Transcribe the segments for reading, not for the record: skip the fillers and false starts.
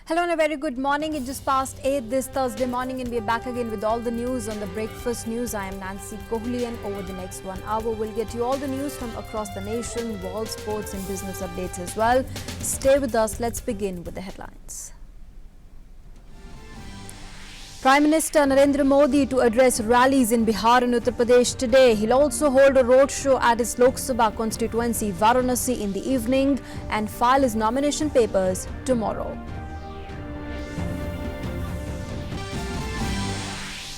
Hello and a very good morning. It's just past 8 this Thursday morning and we're back again with all the news on the Breakfast News. I am Nancy Kohli and over the next 1 hour we'll get you all the news from across the nation, world, sports and business updates as well. Stay with us. Let's begin with the headlines. Prime Minister Narendra Modi to address rallies in Bihar and Uttar Pradesh today. He'll also hold a roadshow at his Lok Sabha constituency Varanasi in the evening and file his nomination papers tomorrow.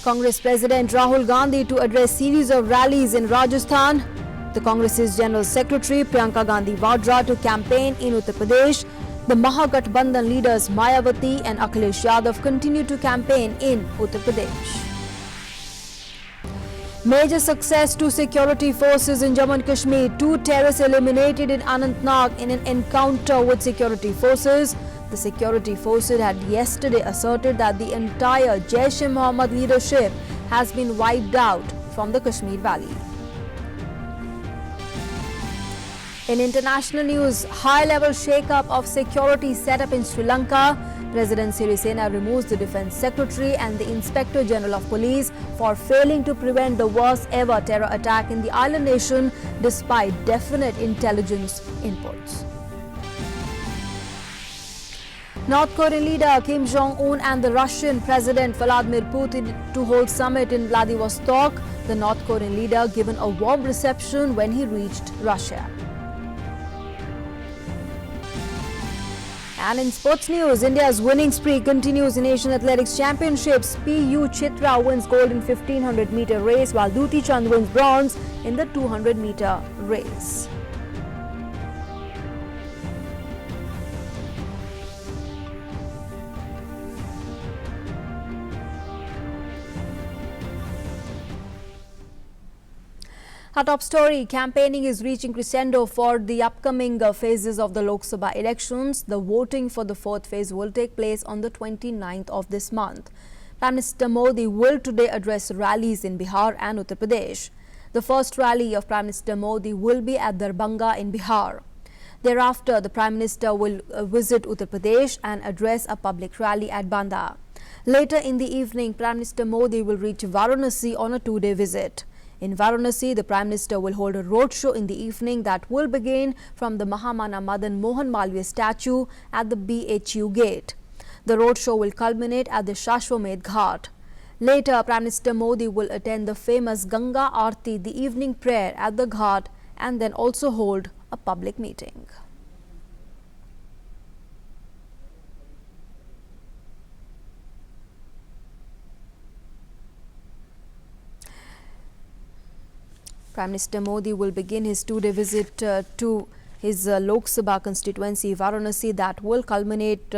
Congress President Rahul Gandhi to address series of rallies in Rajasthan. The Congress's General Secretary Priyanka Gandhi Vadra to campaign in Uttar Pradesh. The Mahagathbandhan leaders Mayawati and Akhilesh Yadav continue to campaign in Uttar Pradesh. Major success to security forces in Jammu and Kashmir. 2 terrorists eliminated in Anantnag in an encounter with security forces. The security forces had yesterday asserted that the entire Jaish-e-Mohammed leadership has been wiped out from the Kashmir Valley. In international news, high-level shake-up of security setup in Sri Lanka. President Sirisena removes the Defence Secretary and the Inspector General of Police for failing to prevent the worst-ever terror attack in the island nation despite definite intelligence inputs. North Korean leader Kim Jong and the Russian President Vladimir Putin to hold summit in Vladivostok. The North Korean leader given a warm reception when he reached Russia. And in sports news, India's winning spree continues in Asian Athletics Championships. PU Chitra wins gold in 1500-meter race while Duti Chand wins bronze in the 200-meter race. Our top story, campaigning is reaching crescendo for the upcoming phases of the Lok Sabha elections. The voting for the 4th phase will take place on the 29th of this month. Prime Minister Modi will today address rallies in Bihar and Uttar Pradesh. The first rally of Prime Minister Modi will be at Darbhanga in Bihar. Thereafter, the Prime Minister will visit Uttar Pradesh and address a public rally at Banda. Later in the evening, Prime Minister Modi will reach Varanasi on a 2-day visit. In Varanasi, the Prime Minister will hold a roadshow in the evening that will begin from the Mahamana Madan Mohan Malviya statue at the BHU gate. The roadshow will culminate at the Shashwamedh Ghat. Later, Prime Minister Modi will attend the famous Ganga Aarti, the evening prayer at the Ghat, and then also hold a public meeting. Prime Minister Modi will begin his 2-day visit to his Lok Sabha constituency Varanasi that will culminate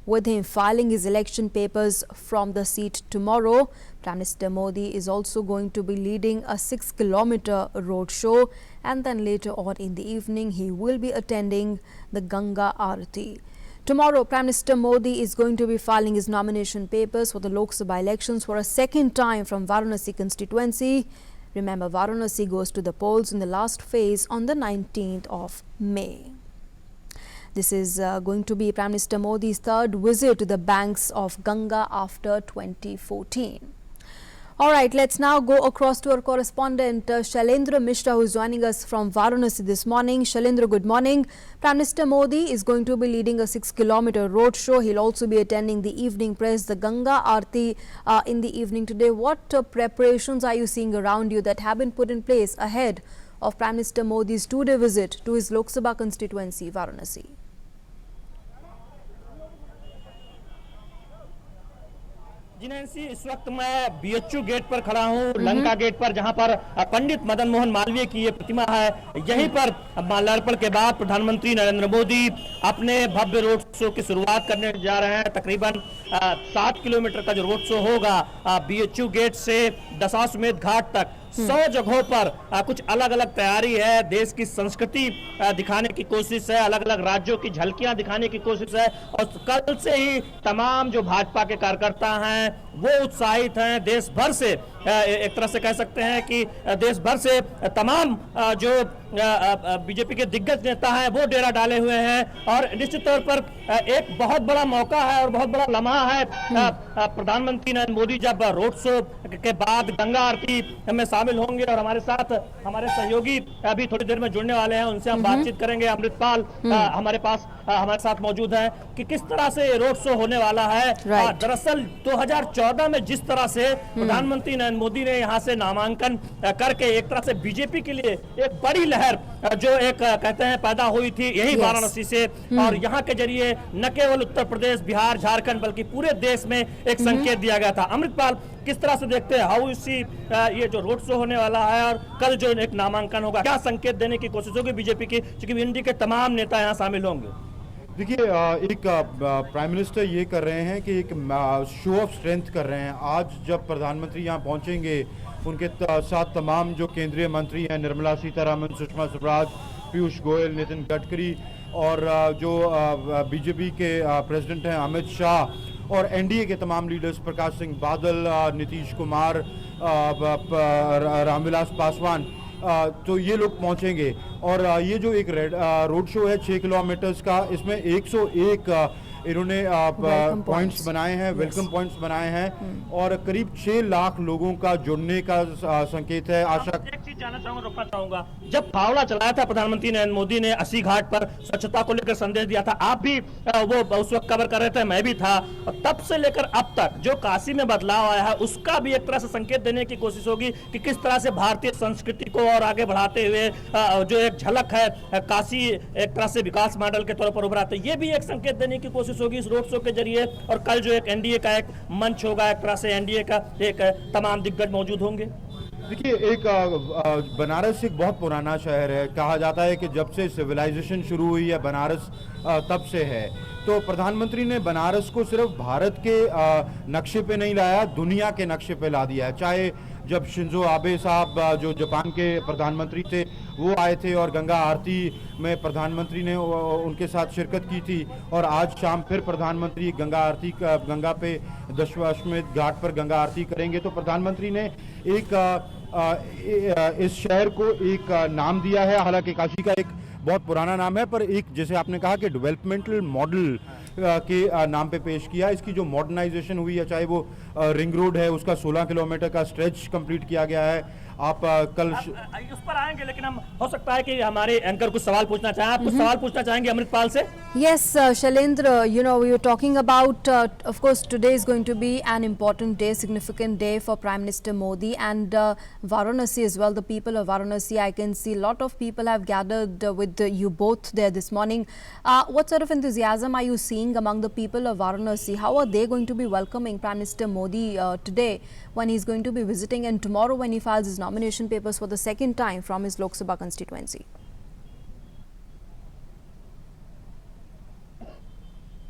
with him filing his election papers from the seat tomorrow. Prime Minister Modi is also going to be leading a 6-kilometer road show, and then later on in the evening he will be attending the Ganga Aarti. Tomorrow, Prime Minister Modi is going to be filing his nomination papers for the Lok Sabha elections for a second time from Varanasi constituency. Remember, Varanasi goes to the polls in the last phase on the 19th of May. This is going to be Prime Minister Modi's 3rd visit to the banks of Ganga after 2014. All right, let's now go across to our correspondent Shailendra Mishra, who is joining us from Varanasi this morning. Shailendra, good morning. Prime Minister Modi is going to be leading a 6-kilometer road show. He'll also be attending the evening press, the Ganga Aarti in the evening today. What preparations are you seeing around you that have been put in place ahead of Prime Minister Modi's 2-day visit to his Lok Sabha constituency, Varanasi? Ji Nancy, इस वक्त मैं BHU gate पर खड़ा हूँ, Lanka gate पर, जहां पर पंडित मदन मोहन मालवीय की ये प्रतिमा है। यहीं पर माल्यार्पण के बाद प्रधानमंत्री नरेंद्र मोदी अपने भव्य रोड शो की शुरुआत करने जा रहे हैं। तकरीबन 7 किलोमीटर का जो रोड शो होगा बीएचयू गेट से दशाश्वमेध घाट तक 100 जगहों पर कुछ अलग अलग तैयारी है। देश की संस्कृति दिखाने की कोशिश है, अलग अलग राज्यों की झलकियां दिखाने की कोशिश है। और कल से ही तमाम जो भाजपा के कार्यकर्ता हैं वो उत्साहित हैं। देश भर से एक तरह से कह सकते हैं कि देश भर से तमाम जो बीजेपी के दिग्गज नेता हैं वो डेरा डाले हुए हैं और निश्चित तौर पर एक बहुत बड़ा मौका है और बहुत बड़ा लम्हा है। प्रधानमंत्री नरेंद्र मोदी जब रोड शो के बाद गंगा आरती में शामिल होंगे और हमारे साथ हमारे सहयोगी अभी थोड़ी देर में जुड़ने वाले हैं, उनसे हम बातचीत करेंगे। अमृतपाल हमारे साथ मौजूद है कि किस तरह से रोड शो होने वाला है। दरअसल 2014 में जिस तरह से प्रधानमंत्री नरेंद्र मोदी ने यहाँ से नामांकन करके एक तरह से बीजेपी के लिए एक बड़ी लहर जो एक कहते हैं पैदा हुई थी यही वाराणसी से, और यहाँ के जरिए न केवल उत्तर प्रदेश, बिहार, झारखंड बल्कि पूरे देश में एक संकेत दिया गया था। अमृतपाल, किस तरह से देखते हैं हाउ इसी ये जो रोड शो होने वाला है और कल जो एक नामांकन होगा, क्या संकेत देने की कोशिश होगी बीजेपी की, क्योंकि इंडी के तमाम नेता यहाँ शामिल होंगे? देखिए, एक प्राइम मिनिस्टर ये कर रहे हैं कि एक शो ऑफ स्ट्रेंथ कर रहे हैं। आज जब प्रधानमंत्री यहाँ पहुँचेंगे उनके साथ तमाम जो केंद्रीय मंत्री हैं, निर्मला सीतारमण, सुषमा स्वराज, पीयूष गोयल, नितिन गडकरी और जो बीजेपी के प्रेसिडेंट हैं अमित शाह और एनडीए के तमाम लीडर्स, प्रकाश सिंह बादल, नीतीश कुमार, रामविलास पासवान, तो ये लोग पहुंचेंगे। और ये जो एक रोड शो है 6 किलोमीटर्स का, इसमें 101 इन्होंने पॉइंट्स बनाए हैं, वेलकम पॉइंट्स बनाए हैं और करीब 6 लाख लोगों का जुड़ने का संकेत है। आशा एक चीज जानना चाहूंगा, रोकना चाहूंगा, जब फावड़ा चलाया था प्रधानमंत्री नरेंद्र मोदी ने 80 घाट पर स्वच्छता को लेकर संदेश दिया था, आप भी वो उस वक्त कवर कर रहे थे, मैं भी था, और तब से लेकर अब तक जो काशी में बदलाव आया है उसका भी एक तरह से संकेत देने की कोशिश होगी कि किस तरह से भारतीय संस्कृति को और आगे बढ़ाते हुए जो एक झलक है काशी एक तरह से विकास मॉडल के तौर पर उभराते, ये भी एक संकेत देने की कोशिश होगी इस रोड शो के जरिए। और कल जो एक एनडीए का एक मंच होगा, एक तरह से एनडीए का एक तमाम दिग्गज मौजूद होंगे। देखिए, एक बनारस एक बहुत पुराना शहर है। कहा जाता है कि जब से सिविलाइजेशन शुरू हुई है बनारस तब से है। तो प्रधानमंत्री ने बनारस को सिर्फ भारत के नक्शे पे नहीं लाया, दुनिया के नक्शे पे ला दिया है। चाहे जब शिंजो आबे साहब जो जापान के प्रधानमंत्री थे वो आए थे और गंगा आरती में प्रधानमंत्री ने उनके साथ शिरकत की थी, और आज शाम फिर प्रधानमंत्री गंगा पे दशाश्वमेध घाट पर गंगा आरती करेंगे। तो प्रधानमंत्री ने एक इस शहर को एक नाम दिया है। हालांकि काशी का एक बहुत पुराना नाम है, पर एक जैसे आपने कहा कि डेवलपमेंटल मॉडल के नाम पे पेश किया। इसकी जो मॉडर्नाइजेशन हुई है, चाहे वो रिंग रोड है उसका 16 किलोमीटर का स्ट्रेच कंप्लीट किया गया है। आप कल उस पर आएंगे, लेकिन हम हो सकता है कि हमारे एंकर कुछ सवाल पूछना चाहें। आप कुछ सवाल पूछना चाहेंगे अमृतपाल से? Yes, Shailendra, we were talking about, of course, today is going to be an important day, significant day for Prime Minister Modi and Varanasi as well. The people of Varanasi, I can see a lot of people have gathered with you both there this morning. What sort of enthusiasm are you seeing among the people of Varanasi? How are they going to be welcoming Prime Minister Modi today when he's going to be visiting, and tomorrow when he files his nomination papers for the second time from his Lok Sabha constituency?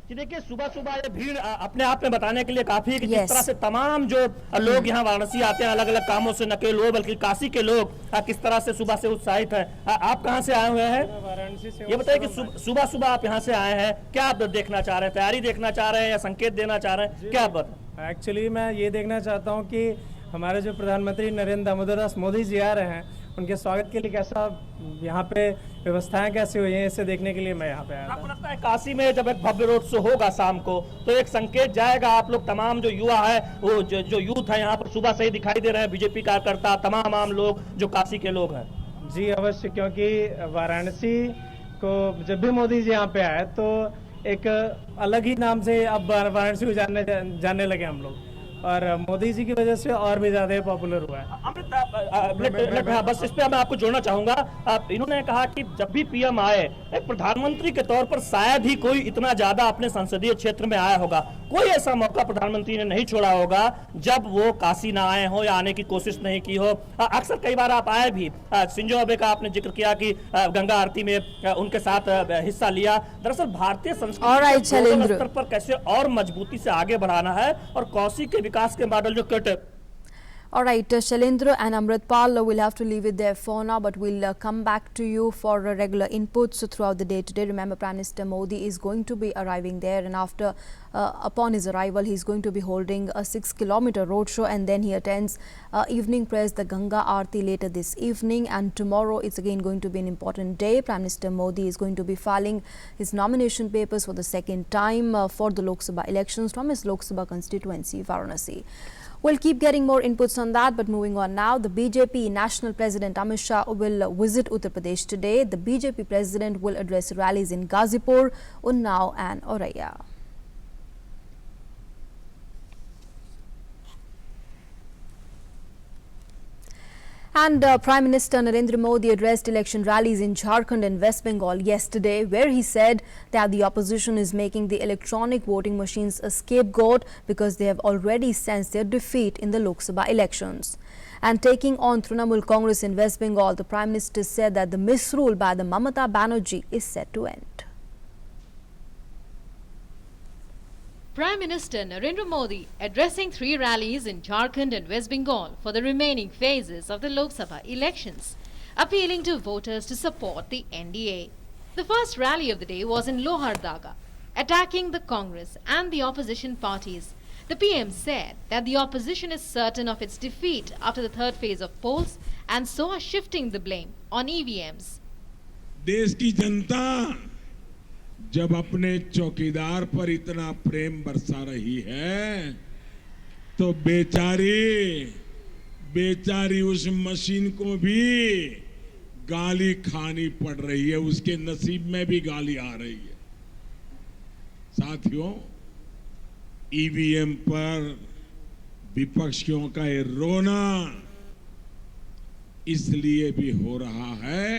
देखिए, सुबह सुबह ये भीड़ अपने आप में बताने के लिए काफी है कि किस तरह से तमाम जो लोग यहाँ वाराणसी आते हैं अलग अलग कामों से, न केवल वो बल्कि काशी के लोग किस तरह से सुबह से उत्साहित हैं। आप कहाँ से आए हुए हैं? वाराणसी से। ये बताइए कि सुबह सुबह आप यहाँ से आए हैं, क्या आप देखना चाह रहे हैं? तैयारी देखना चाह रहे हैं या संकेत देना चाह रहे हैं, क्या बात? एक्चुअली मैं ये देखना चाहता हूँ कि हमारे जो प्रधानमंत्री नरेंद्र दामोदर मोदी जी आ रहे हैं, उनके स्वागत के लिए कैसा यहाँ पे व्यवस्थाएं कैसी हुई हैं, इसे देखने के लिए मैं यहाँ पे आया था। आपको लगता है काशी में जब एक भव्य रोड शो होगा शाम को तो एक संकेत जाएगा? आप लोग तमाम जो युवा है, वो जो यूथ है यहाँ पर सुबह से ही दिखाई दे रहे हैं, बीजेपी कार्यकर्ता, तमाम आम लोग जो काशी के लोग हैं। जी अवश्य, क्योंकि वाराणसी को जब भी मोदी जी यहाँ पे आए तो एक अलग ही नाम से अब वाराणसी को जानने लगे हम लोग, और मोदी जी की वजह से और भी ज्यादा पॉपुलर हुआ है। अमृत, बस इस पे मैं आपको जोड़ना चाहूंगा। इन्होंने कहा कि जब भी पीएम आए, एक प्रधानमंत्री के तौर पर शायद ही कोई इतना ज्यादा अपने संसदीय क्षेत्र में आया होगा, कोई ऐसा मौका प्रधानमंत्री ने नहीं छोड़ा होगा जब वो काशी ना आए हो या आने की कोशिश नहीं की हो। अक्सर कई बार आप आए भी, शिंजो आबे का आपने जिक्र किया कि गंगा आरती में उनके साथ हिस्सा लिया। दरअसल भारतीय संस्कृति स्तर पर कैसे और मजबूती से आगे बढ़ाना है और काशी के विकास के मॉडल जो cut. All right, Shailendra and Amritpal, we'll have to leave it there for now, but we'll come back to you for regular inputs throughout the day today. Remember, Prime Minister Modi is going to be arriving there, and after upon his arrival, he's going to be holding a 6-kilometer roadshow, and then he attends evening prayers, the Ganga Aarti later this evening. And tomorrow it's again going to be an important day. Prime Minister Modi is going to be filing his nomination papers for the second time for the Lok Sabha elections from his Lok Sabha constituency, Varanasi. We'll keep getting more inputs on that, but moving on now, the BJP National President Amit Shah will visit Uttar Pradesh today. The BJP President will address rallies in Ghazipur, Unnao and Auraiya. And Prime Minister Narendra Modi addressed election rallies in Jharkhand and West Bengal yesterday, where he said that the opposition is making the electronic voting machines a scapegoat because they have already sensed their defeat in the Lok Sabha elections. And taking on Trinamool Congress in West Bengal, the Prime Minister said that the misrule by the Mamata Banerjee is set to end. Prime Minister Narendra Modi addressing 3 rallies in Jharkhand and West Bengal for the remaining phases of the Lok Sabha elections, appealing to voters to support the NDA. The first rally of the day was in Lohardaga, attacking the Congress and the opposition parties. The PM said that the opposition is certain of its defeat after the third phase of polls and so are shifting the blame on EVMs. देश की जनता जब अपने चौकीदार पर इतना प्रेम बरसा रही है तो बेचारी उस मशीन को भी गाली खानी पड़ रही है, उसके नसीब में भी गाली आ रही है। साथियों, ईवीएम पर विपक्षियों का ये रोना इसलिए भी हो रहा है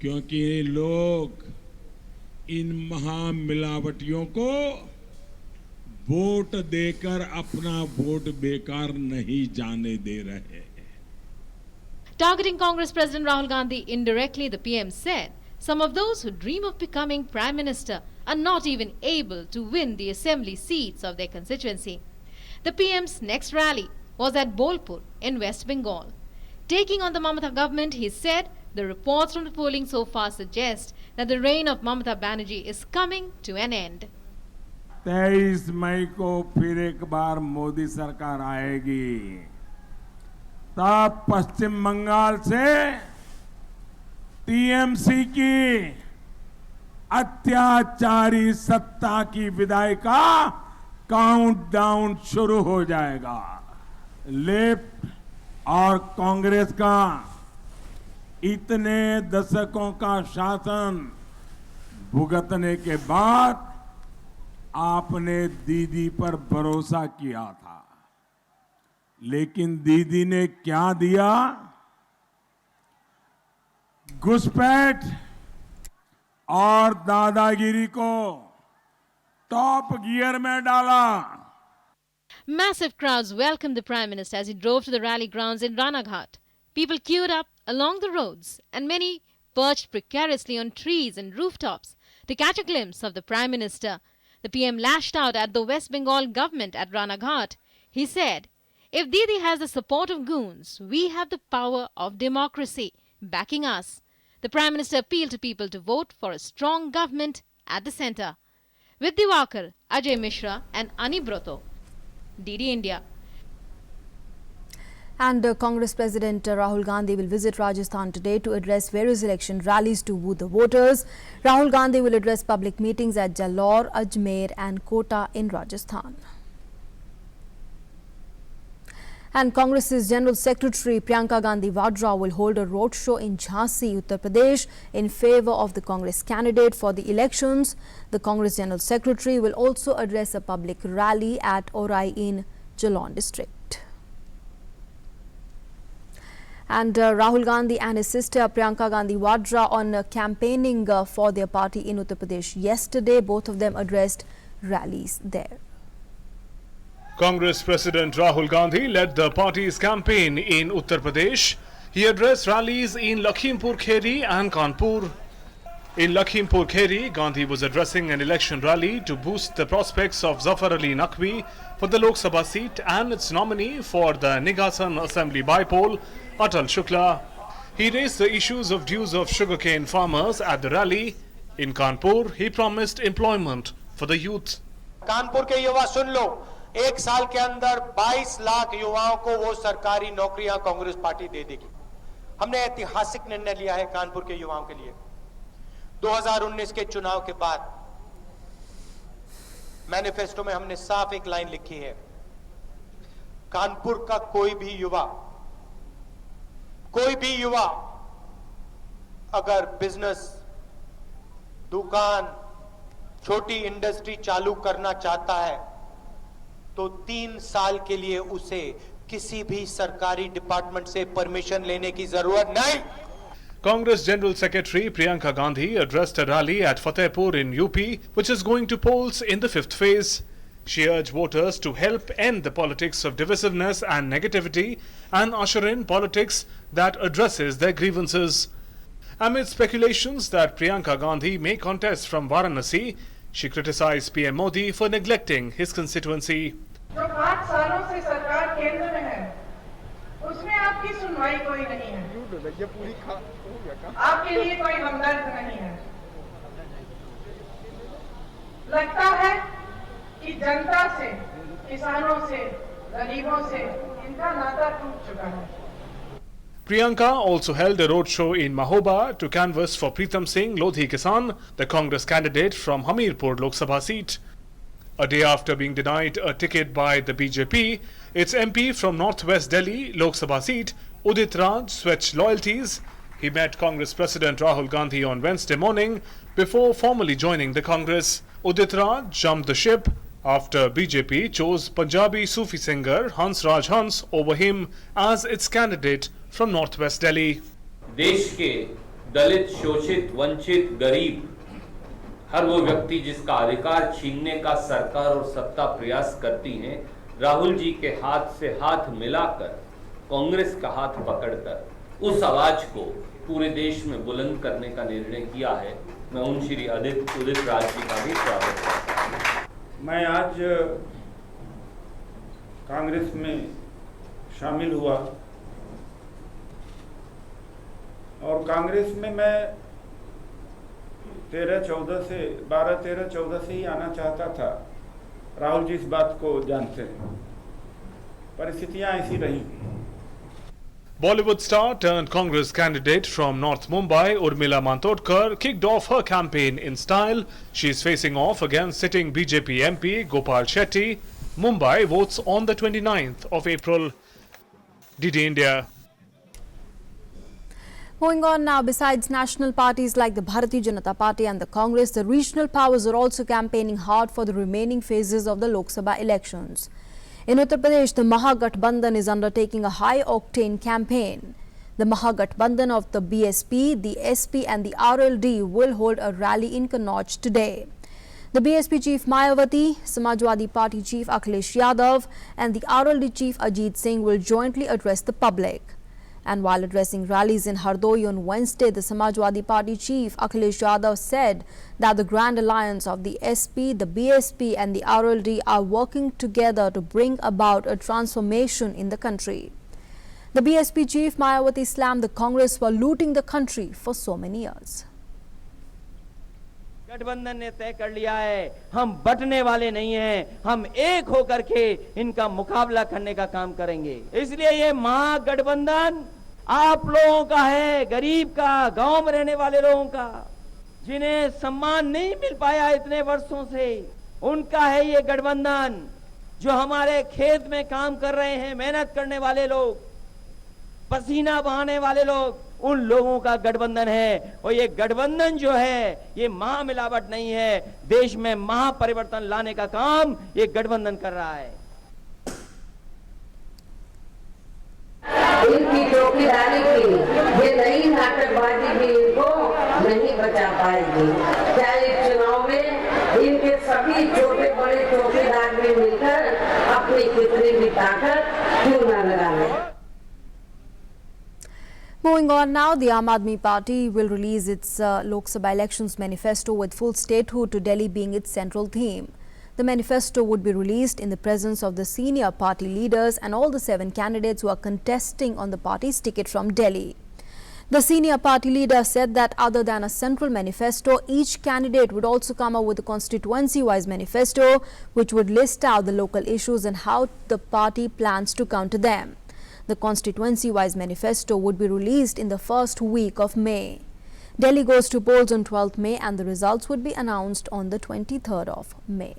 क्योंकि लोग इन महामिलावटियों को वोट देकर अपना वोट बेकार नहीं जाने दे रहे हैं। Targeting Congress President Rahul Gandhi indirectly, the PM said some of those who dream of becoming Prime Minister are not even able to win the assembly seats of their constituency. The PM's next rally was at Bolpur in West Bengal. Taking on the Mamata government, he said the reports from the polling so far suggest that the reign of Mamata Banerjee is coming to an end. 23 मई को फिर एक बार मोदी सरकार आएगी, तब पश्चिम बंगाल से TMC की अत्याचारी सत्ता की विदाई का काउंटडाउन शुरू हो जाएगा। लेफ्ट और कांग्रेस का इतने दशकों का शासन भुगतने के बाद आपने दीदी पर भरोसा किया था, लेकिन दीदी ने क्या दिया? घुसपैठ और दादागिरी को टॉप गियर में डाला। Massive crowds welcomed the Prime Minister as he drove to the rally grounds in Ranaghat. People queued up along the roads and many perched precariously on trees and rooftops to catch a glimpse of the Prime Minister. The PM lashed out at the West Bengal government at Ranaghat. He said, "If Didi has the support of goons, we have the power of democracy backing us." The Prime Minister appealed to people to vote for a strong government at the centre. With Diwakar, Ajay Mishra and Ani Broto, DD India. And Congress President Rahul Gandhi will visit Rajasthan today to address various election rallies to woo the voters. Rahul Gandhi will address public meetings at Jalore, Ajmer and Kota in Rajasthan. And Congress's General Secretary Priyanka Gandhi Vadra will hold a roadshow in Jhansi, Uttar Pradesh in favour of the Congress candidate for the elections. The Congress General Secretary will also address a public rally at Orai in Jalan district. And Rahul Gandhi and his sister Priyanka Gandhi Vadra on campaigning for their party in Uttar Pradesh yesterday. Both of them addressed rallies there. Congress President Rahul Gandhi led the party's campaign in Uttar Pradesh. He addressed rallies in Lakhimpur Kheri and Kanpur. In Lakhimpur Kheri, Gandhi was addressing an election rally to boost the prospects of Zafar Ali Naqvi for the Lok Sabha seat and its nominee for the Nigasan Assembly bypoll, Atal Shukla. He raised the issues of dues of sugarcane farmers at the rally. In Kanpur, he promised employment for the youth. Kanpur के युवा सुन लो, 1 साल के अंदर 22 लाख युवाओं को वो सरकारी नौकरियां कांग्रेस पार्टी दे देगी। हमने ऐतिहासिक निर्णय लिया है कानपुर के युवाओं के लिए। 2019 के चुनाव के बाद मैनिफेस्टो में हमने साफ एक लाइन लिखी है, कानपुर का कोई भी युवा अगर बिजनेस, दुकान, छोटी इंडस्ट्री चालू करना चाहता है तो 3 साल के लिए उसे किसी भी सरकारी डिपार्टमेंट से परमिशन लेने की जरूरत नहीं। Congress General Secretary Priyanka Gandhi addressed a rally at Fatehpur in UP, which is going to polls in the 5th phase. She urged voters to help end the politics of divisiveness and negativity and usher in politics that addresses their grievances. Amid speculations that Priyanka Gandhi may contest from Varanasi, she criticized PM Modi for neglecting his constituency. जो 5 सालों से सरकार केंद्र में है, उसमें आपकी सुनवाई कोई नहीं है, आपके लिए कोई हमदर्द नहीं है। लगता है कि जनता से, किसानों से, गरीबों से इनका नाता टूट चुका है। Priyanka also held a roadshow in Mahoba to canvass for Pritam Singh Lodhi Kisan, the Congress candidate from Hamirpur Lok Sabha seat. A day after being denied a ticket by the BJP, its MP from Northwest Delhi Lok Sabha seat, Udit Raj, switched loyalties. He met Congress President Rahul Gandhi on Wednesday morning before formally joining the Congress. Udit Raj jumped the ship after BJP chose Punjabi Sufi singer Hans Raj Hans over him as its candidate from Northwest Delhi. देश के दलित, शोषित, वंचित, गरीब, हर वो व्यक्ति जिसका अधिकार छीनने का सरकार और सत्ता प्रयास करती हैं, राहुल जी के हाथ से हाथ मिलाकर, कांग्रेस का हाथ पकड़कर उस आवाज को पूरे देश में बुलंद करने का निर्णय किया है। मैं उन श्री उदित राज जी का भी स्वागत करता हूं। मैं आज कांग्रेस में शामिल हुआ और कांग्रेस में मैं 12 13-14 से ही आना चाहता था। राहुल जी इस बात को जानते हैं, परिस्थितियां ऐसी रही। Bollywood star turned Congress candidate from North Mumbai, Urmila Matondkar, kicked off her campaign in style. She is facing off against sitting BJP MP Gopal Shetty. Mumbai votes on the 29th of April. DD India. Moving on now, besides national parties like the Bharati Janata Party and the Congress, the regional powers are also campaigning hard for the remaining phases of the Lok Sabha elections. In Uttar Pradesh, the Mahagathbandhan is undertaking a high-octane campaign. The Mahagathbandhan of the BSP, the SP and the RLD will hold a rally in Kannauj today. The BSP chief Mayawati, Samajwadi Party chief Akhilesh Yadav and the RLD chief Ajit Singh will jointly address the public. And while addressing rallies in Hardoi on Wednesday, the Samajwadi Party chief Akhilesh Yadav said that the Grand Alliance of the SP, the BSP and the RLD are working together to bring about a transformation in the country. The BSP chief Mayawati slammed the Congress for looting the country for so many years. गठबंधन ने तय कर लिया है, हम बटने वाले नहीं हैं, हम एक होकर के इनका मुकाबला करने का काम करेंगे। इसलिए ये महागठबंधन आप लोगों का है, गरीब का, गांव में रहने वाले लोगों का, जिन्हें सम्मान नहीं मिल पाया इतने वर्षों से, उनका है ये गठबंधन। जो हमारे खेत में काम कर रहे हैं, मेहनत करने वाले लोग, पसीना बहाने वाले लोग, उन लोगों का गठबंधन है। और ये गठबंधन जो है, ये महामिलावट नहीं है, देश में महापरिवर्तन लाने का काम ये गठबंधन कर रहा है। इनकी चौकीदारी की ये नई नाटकबाजी भी इनको नहीं बचा पाएगी। क्या इस चुनाव में इनके सभी छोटे बड़े चौकीदार भी मिलकर अपनी कितनी भी ताकत क्यों न लगाने। Moving on now, the Aam Aadmi Party will release its Lok Sabha elections manifesto with full statehood to Delhi being its central theme. The manifesto would be released in the presence of the senior party leaders and all the 7 candidates who are contesting on the party's ticket from Delhi. The senior party leader said that other than a central manifesto, each candidate would also come up with a constituency-wise manifesto which would list out the local issues and how the party plans to counter them. The constituency-wise manifesto would be released in the first week of May. Delhi goes to polls on 12th May and the results would be announced on the 23rd of May.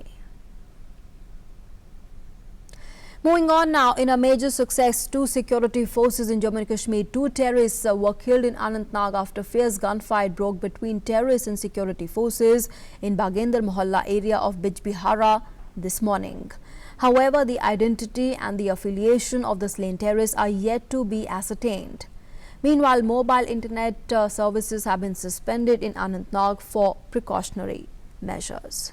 Moving on now, in a major success, two security forces in Jammu and Kashmir, two terrorists were killed in Anantnag after fierce gunfight broke between terrorists and security forces in Bagendar Mohalla area of Bijbihara this morning. However, the identity and the affiliation of the slain terrorists are yet to be ascertained. Meanwhile, mobile internet services have been suspended in Anantnag for precautionary measures.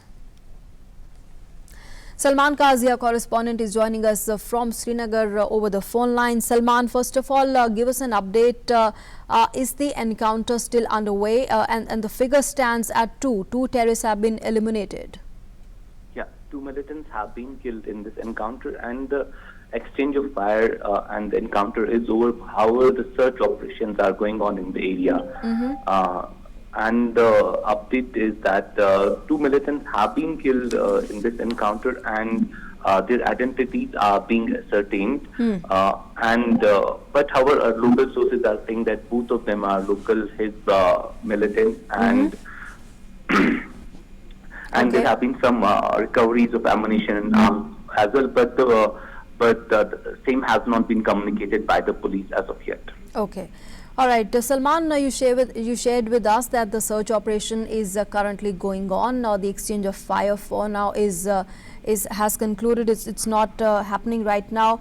Salman Qazi, our correspondent, is joining us from Srinagar over the phone line. Salman, first of all, give us an update. Is the encounter still underway? And the figure stands at two. Two terrorists have been eliminated. Yeah, two militants have been killed in this encounter, and the exchange of fire and the encounter is over. However, the search operations are going on in the area. And the update is that two militants have been killed in this encounter, and their identities are being ascertained. But however, local sources are saying that both of them are local Hizb militants, and and there have been some recoveries of ammunition as well. But the same has not been communicated by the police as of yet. Okay. All right, Salman, you shared with us that the search operation is currently going on. The exchange of fire for now has concluded. It's not happening right now.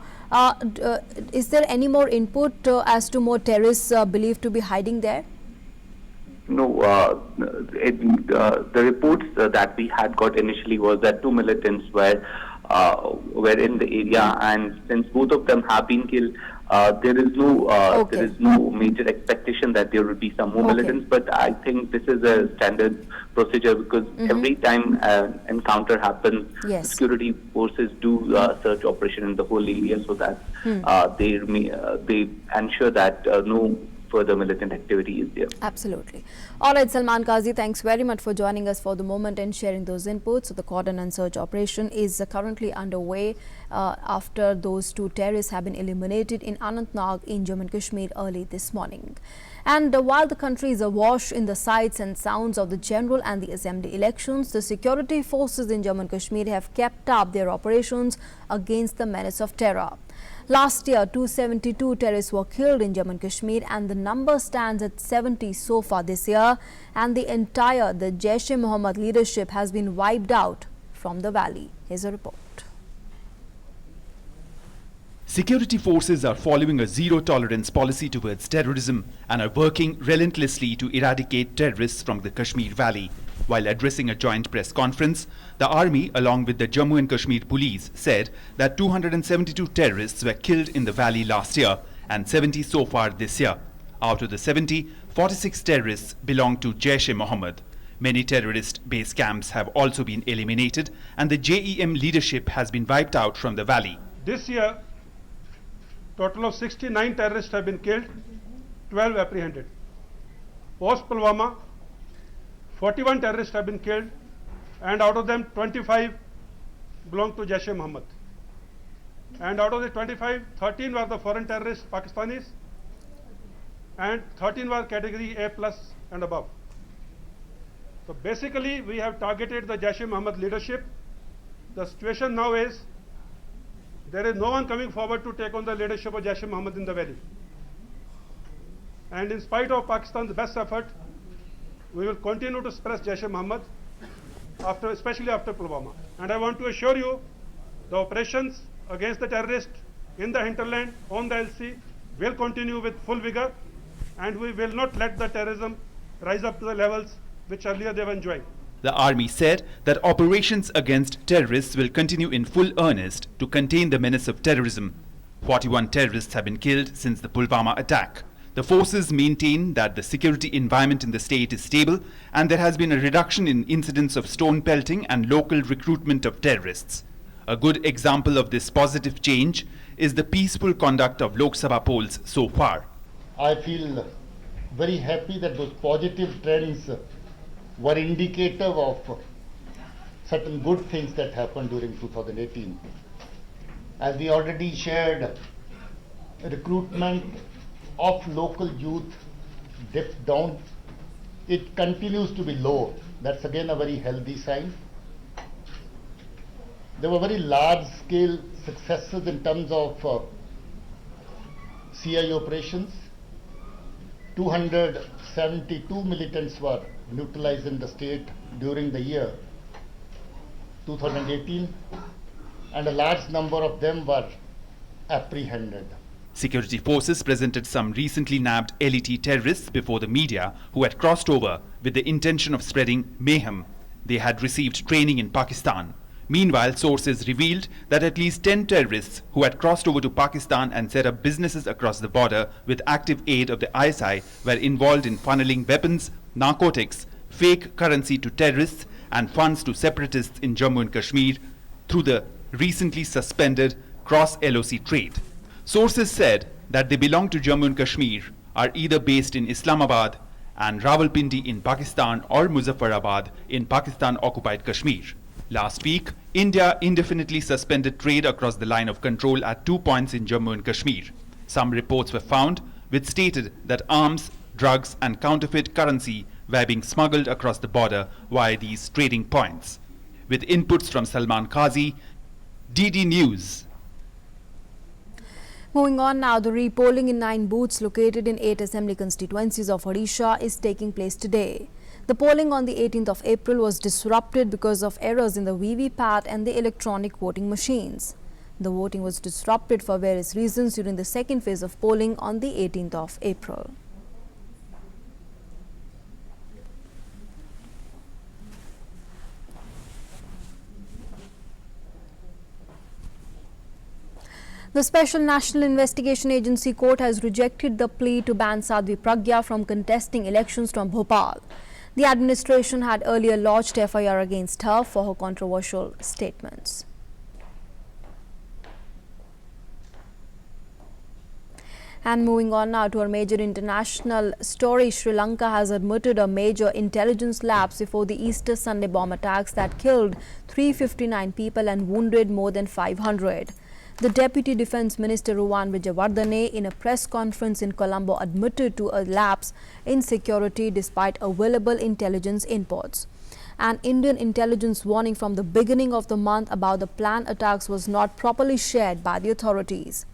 Is there any more input as to more terrorists believed to be hiding there? No, the reports that we had got initially was that two militants were in the area, and since both of them have been killed, there is no major expectation that there will be some more militants. But I think this is a standard procedure because every time an encounter happens, security forces do search operation in the whole area so that they ensure that no further militant activity is there. Absolutely. All right, Salman Qazi, thanks very much for joining us for the moment and sharing those inputs. So the cordon and search operation is currently underway after those two terrorists have been eliminated in Anantnag in Jammu and Kashmir early this morning. And while the country is awash in the sights and sounds of the general and the assembly elections, the security forces in Jammu and Kashmir have kept up their operations against the menace of terror. Last year, 272 terrorists were killed in Jammu and Kashmir, and the number stands at 70 so far this year. And the Jaish-e-Mohammed leadership has been wiped out from the valley. Here's a report. Security forces are following a zero-tolerance policy towards terrorism and are working relentlessly to eradicate terrorists from the Kashmir Valley. While addressing a joint press conference, the army, along with the Jammu and Kashmir police, said that 272 terrorists were killed in the valley last year and 70 so far this year. Out of the 70, 46 terrorists belong to Jaish-e-Mohammed. Many terrorist base camps have also been eliminated, and the JEM leadership has been wiped out from the valley. This year, total of 69 terrorists have been killed, 12 apprehended. Post Pulwama, 41 terrorists have been killed, and out of them 25 belong to Jaish-e-Mohammed. And out of the 25, 13 were the foreign terrorists, Pakistanis, and 13 were category A+ and above. So basically, we have targeted the Jaish-e-Mohammed leadership. The situation now is there is no one coming forward to take on the leadership of Jaish-e-Mohammed in the valley. And in spite of Pakistan's best effort, we will continue to suppress Jaish-e-Mohammed, especially after Pulwama. And I want to assure you, the operations against the terrorists in the hinterland, on the LC, will continue with full vigor, and we will not let the terrorism rise up to the levels which earlier they were enjoying. The army said that operations against terrorists will continue in full earnest to contain the menace of terrorism. 41 terrorists have been killed since the Pulwama attack. The forces maintain that the security environment in the state is stable and there has been a reduction in incidents of stone pelting and local recruitment of terrorists. A good example of this positive change is the peaceful conduct of Lok Sabha polls so far. I feel very happy that those positive trends were indicative of certain good things that happened during 2018. As we already shared, recruitment of local youth dipped down. It continues to be low. That's again a very healthy sign. There were very large scale successes in terms of CI operations. 272 militants were neutralized in the state during the year 2018, and a large number of them were apprehended. Security forces presented some recently nabbed LET terrorists before the media who had crossed over with the intention of spreading mayhem. They had received training in Pakistan. Meanwhile, sources revealed that at least 10 terrorists who had crossed over to Pakistan and set up businesses across the border with active aid of the ISI were involved in funneling weapons, narcotics, fake currency to terrorists and funds to separatists in Jammu and Kashmir through the recently suspended cross-LOC trade. Sources said that they belong to Jammu and Kashmir, are either based in Islamabad and Rawalpindi in Pakistan or Muzaffarabad in Pakistan-occupied Kashmir. Last week, India indefinitely suspended trade across the line of control at 2 points in Jammu and Kashmir. Some reports were found which stated that arms, drugs and counterfeit currency were being smuggled across the border via these trading points. With inputs from Salman Qazi, DD News. Moving on now, the repolling in 9 booths located in 8 assembly constituencies of Odisha is taking place today. The polling on the 18th of April was disrupted because of errors in the VVPAT and the electronic voting machines. The voting was disrupted for various reasons during the second phase of polling on the 18th of April. The Special National Investigation Agency Court has rejected the plea to ban Sadhvi Pragya from contesting elections from Bhopal. The administration had earlier lodged FIR against her for her controversial statements. And moving on now to our major international story, Sri Lanka has admitted a major intelligence lapse before the Easter Sunday bomb attacks that killed 359 people and wounded more than 500. The Deputy Defence Minister Ruwan Wijewardene in a press conference in Colombo admitted to a lapse in security despite available intelligence inputs. An Indian intelligence warning from the beginning of the month about the planned attacks was not properly shared by the authorities.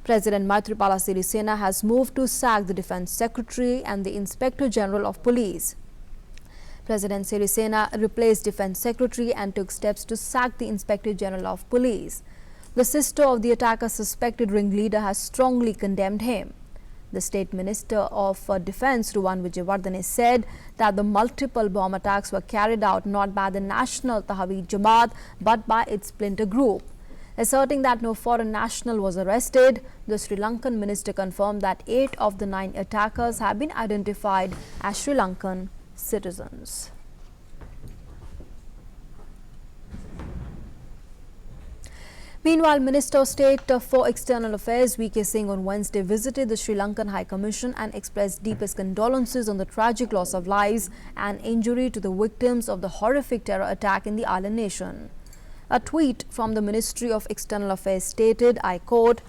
President Maithripala Sirisena has moved to sack the Defence Secretary and the Inspector General of Police. President Sirisena replaced Defence Secretary and took steps to sack the Inspector General of Police. The sister of the attacker's suspected ringleader has strongly condemned him. The State Minister of Defence, Ruwan Wijewardene, said that the multiple bomb attacks were carried out not by the National Tawheed Jamaat but by its splinter group. Asserting that no foreign national was arrested, the Sri Lankan minister confirmed that 8 of the 9 attackers have been identified as Sri Lankan citizens. Meanwhile, Minister of State for External Affairs V.K. Singh on Wednesday visited the Sri Lankan High Commission and expressed deepest condolences on the tragic loss of lives and injury to the victims of the horrific terror attack in the island nation. A tweet from the Ministry of External Affairs stated, I quote,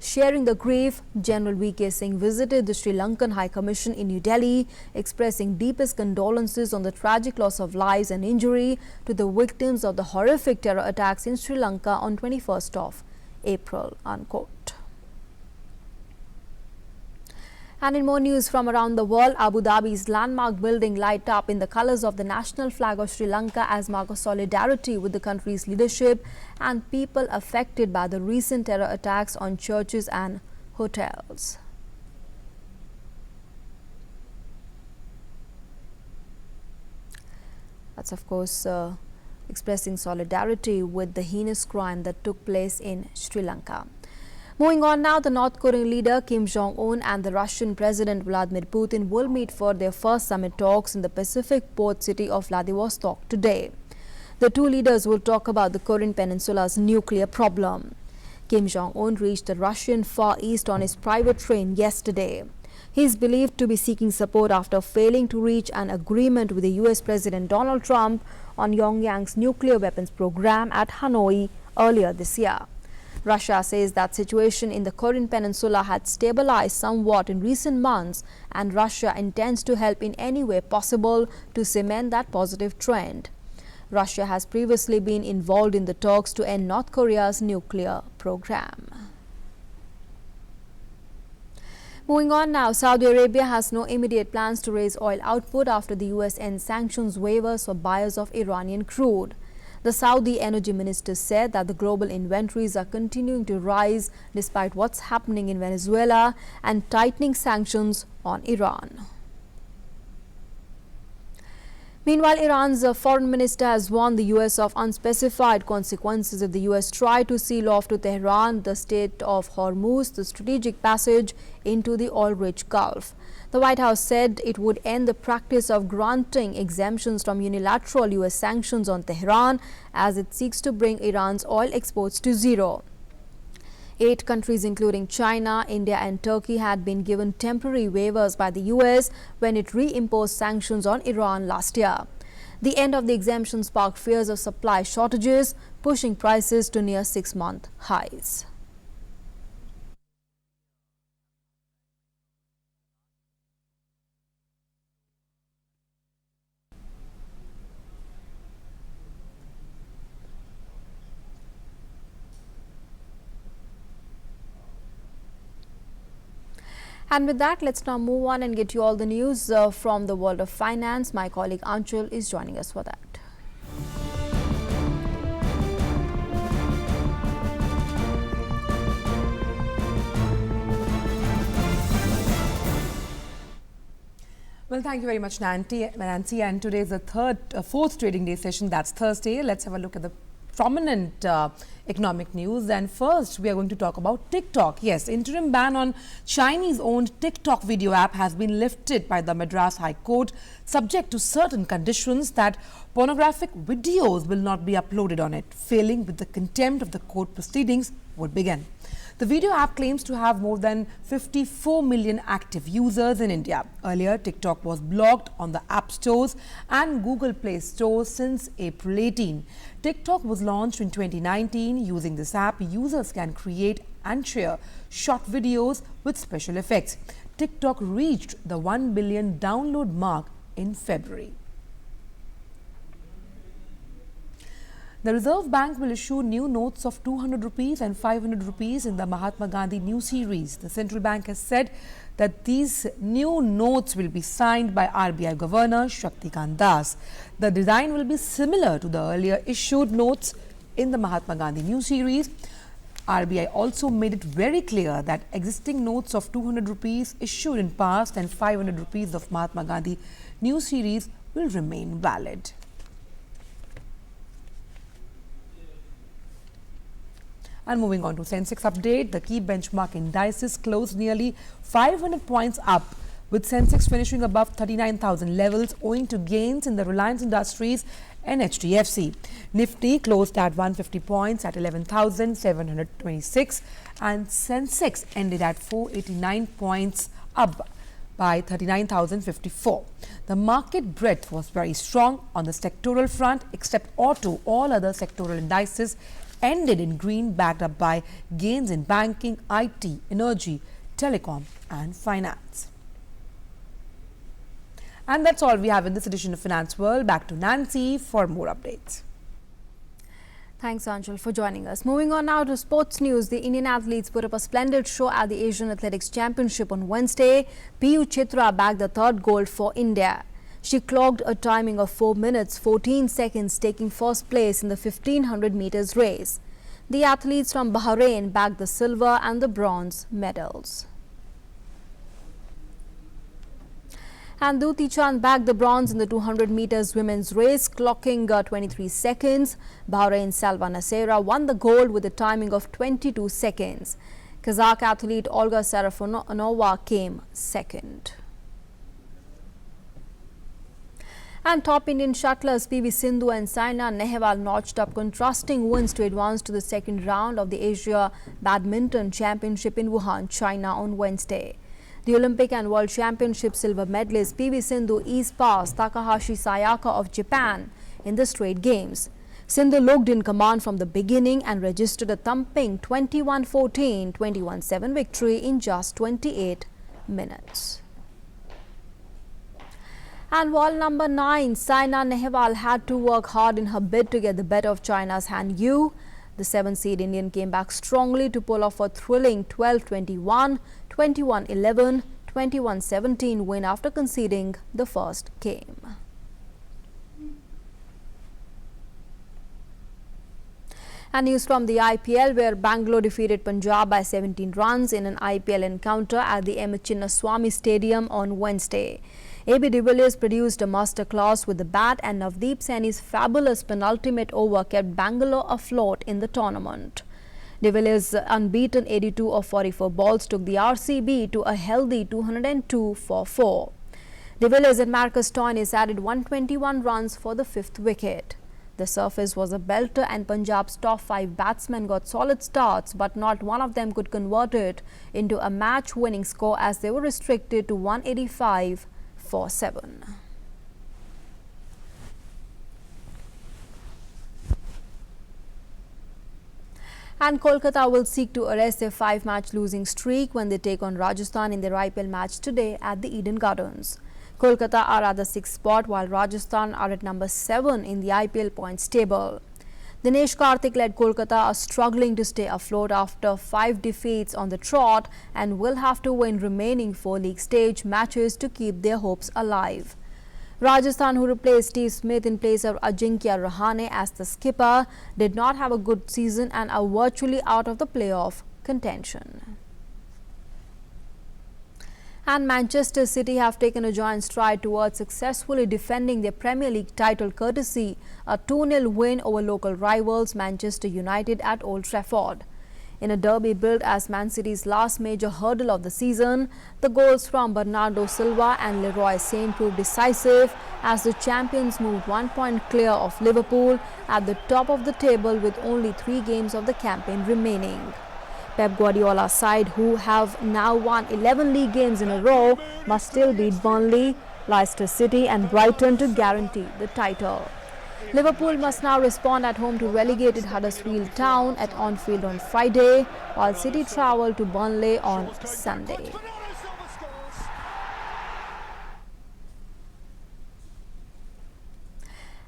sharing the grief, General V.K. Singh visited the Sri Lankan High Commission in New Delhi, expressing deepest condolences on the tragic loss of lives and injury to the victims of the horrific terror attacks in Sri Lanka on 21st of April, unquote. And in more news from around the world, Abu Dhabi's landmark building light up in the colors of the national flag of Sri Lanka as mark of solidarity with the country's leadership and people affected by the recent terror attacks on churches and hotels. That's of course expressing solidarity with the heinous crime that took place in Sri Lanka. Moving on now, the North Korean leader Kim Jong-un and the Russian President Vladimir Putin will meet for their first summit talks in the Pacific port city of Vladivostok today. The two leaders will talk about the Korean Peninsula's nuclear problem. Kim Jong-un reached the Russian Far East on his private train yesterday. He is believed to be seeking support after failing to reach an agreement with the US President Donald Trump on Pyongyang's nuclear weapons program at Hanoi earlier this year. Russia says that situation in the Korean peninsula had stabilized somewhat in recent months, and Russia intends to help in any way possible to cement that positive trend. Russia has previously been involved in the talks to end North Korea's nuclear program. Moving on now, Saudi Arabia has no immediate plans to raise oil output after the US ends sanctions waivers for buyers of Iranian crude. The Saudi energy minister said that the global inventories are continuing to rise despite what's happening in Venezuela and tightening sanctions on Iran. Meanwhile, Iran's foreign minister has warned the US of unspecified consequences if the US try to seal off to Tehran the Strait of Hormuz, the strategic passage into the oil-rich Gulf. The White House said it would end the practice of granting exemptions from unilateral US sanctions on Tehran as it seeks to bring Iran's oil exports to zero. 8 countries including China, India and Turkey had been given temporary waivers by the US when it reimposed sanctions on Iran last year. The end of the exemption sparked fears of supply shortages, pushing prices to near 6-month highs. And with that, let's now move on and get you all the news from the world of finance. My colleague Anchal is joining us for that. Well, thank you very much, Nancy. And today is the fourth trading day session. That's Thursday. Let's have a look at the prominent economic news. And first, we are going to talk about TikTok. Yes, interim ban on Chinese-owned TikTok video app has been lifted by the Madras High Court, subject to certain conditions that pornographic videos will not be uploaded on it. Failing with the contempt of the court proceedings would begin. The video app claims to have more than 54 million active users in India. Earlier, TikTok was blocked on the App Stores and Google Play Store since April 18. TikTok was launched in 2019. Using this app, users can create and share short videos with special effects. TikTok reached the 1 billion download mark in February. The Reserve Bank will issue new notes of 200 rupees and 500 rupees in the Mahatma Gandhi new series. The central bank has said that these new notes will be signed by RBI Governor Shaktikant Das. The design will be similar to the earlier issued notes in the Mahatma Gandhi new series. RBI also made it very clear that existing notes of 200 rupees issued in past and 500 rupees of Mahatma Gandhi new series will remain valid. And moving on to Sensex update, the key benchmark indices closed nearly 500 points up, with Sensex finishing above 39,000 levels owing to gains in the Reliance Industries and HDFC. Nifty closed at 150 points at 11,726 and Sensex ended at 489 points up by 39,054. The market breadth was very strong on the sectoral front except auto. All other sectoral indices ended in green, backed up by gains in banking, IT, energy, telecom and finance. And that's all we have in this edition of Finance World. Back to Nancy for more updates. Thanks, Anchal, for joining us. Moving on now to sports news. The Indian athletes put up a splendid show at the Asian Athletics Championship on Wednesday. PU Chitra bagged the third gold for India. She clocked a timing of 4 minutes 14 seconds, taking first place in the 1500 meters race. The athletes from Bahrain bagged the silver and the bronze medals. And Duti Chand bagged the bronze in the 200 meters women's race, clocking 23 seconds. Bahrain's Salva Nasera won the gold with a timing of 22 seconds. Kazakh athlete Olga Sarafonova came second. And top Indian shuttlers PV Sindhu and Saina Nehwal notched up contrasting wins to advance to the second round of the Asia Badminton Championship in Wuhan, China on Wednesday. The Olympic and World Championship silver medalist PV Sindhu eased past Takahashi Sayaka of Japan in the straight games. Sindhu looked in command from the beginning and registered a thumping 21-14, 21-7 victory in just 28 minutes. And world number 9, Saina Nehwal had to work hard in her bid to get the better of China's Han Yu. The 7-seed Indian came back strongly to pull off a thrilling 12-21, 21-11, 21-17 win after conceding the first game. And news from the IPL, where Bangalore defeated Punjab by 17 runs in an IPL encounter at the M. Chinnaswamy Stadium on Wednesday. AB de Villiers produced a masterclass with the bat, and Navdeep Saini's fabulous penultimate over kept Bangalore afloat in the tournament. De Villiers' unbeaten 82 of 44 balls took the RCB to a healthy 202 for 4. De Villiers and Marcus Stoinis added 121 runs for the 5th wicket. The surface was a belter and Punjab's top 5 batsmen got solid starts, but not one of them could convert it into a match-winning score as they were restricted to 185 for 7. And Kolkata will seek to arrest their 5-match losing streak when they take on Rajasthan in their IPL match today at the Eden Gardens. Kolkata are at the 6th spot, while Rajasthan are at number 7 in the IPL points table. Dinesh Karthik-led Kolkata are struggling to stay afloat after 5 defeats on the trot and will have to win remaining 4 league stage matches to keep their hopes alive. Rajasthan, who replaced Steve Smith in place of Ajinkya Rahane as the skipper, did not have a good season and are virtually out of the playoff contention. And Manchester City have taken a giant stride towards successfully defending their Premier League title courtesy a 2-0 win over local rivals Manchester United at Old Trafford. In a derby billed as Man City's last major hurdle of the season, the goals from Bernardo Silva and Leroy Sane proved decisive as the champions moved 1 point clear of Liverpool at the top of the table with only 3 games of the campaign remaining. Pep Guardiola's side, who have now won 11 league games in a row, must still beat Burnley, Leicester City and Brighton to guarantee the title. Liverpool must now respond at home to relegated Huddersfield Town at Anfield on Friday, while City travel to Burnley on Sunday.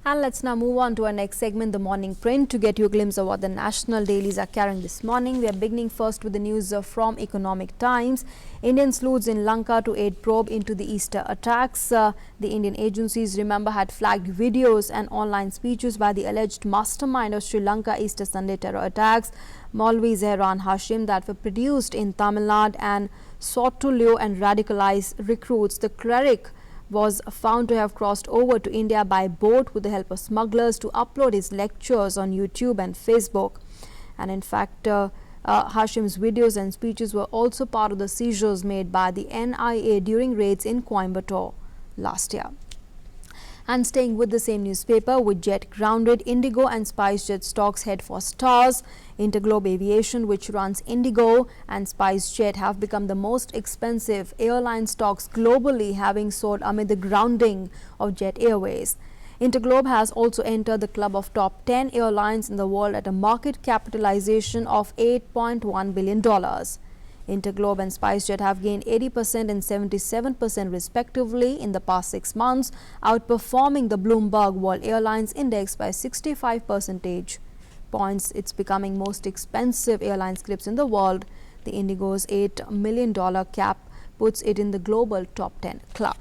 And let's now move on to our next segment, the morning print, to get you a glimpse of what the national dailies are carrying this morning. We are beginning first with the news from Economic Times. Indian sleuths in Lanka to aid probe into the Easter attacks. The Indian agencies, remember, had flagged videos and online speeches by the alleged mastermind of Sri Lanka Easter Sunday terror attacks, Maulvi Zehran Hashim, that were produced in Tamil Nadu and sought to lure and radicalize recruits. The cleric was found to have crossed over to India by boat with the help of smugglers to upload his lectures on YouTube and Facebook. And in fact, Hashim's videos and speeches were also part of the seizures made by the NIA during raids in Coimbatore last year. And staying with the same newspaper, with jet grounded, Indigo and SpiceJet stocks head for stars. Interglobe Aviation, which runs Indigo and SpiceJet, have become the most expensive airline stocks globally, having soared amid the grounding of Jet Airways. Interglobe has also entered the club of top 10 airlines in the world at a market capitalization of $8.1 billion. Interglobe and SpiceJet have gained 80% and 77% respectively in the past 6 months, outperforming the Bloomberg World Airlines Index by 65 percentage points. It's becoming most expensive airline scripts in the world. The Indigo's $8 million cap puts it in the global top 10 club.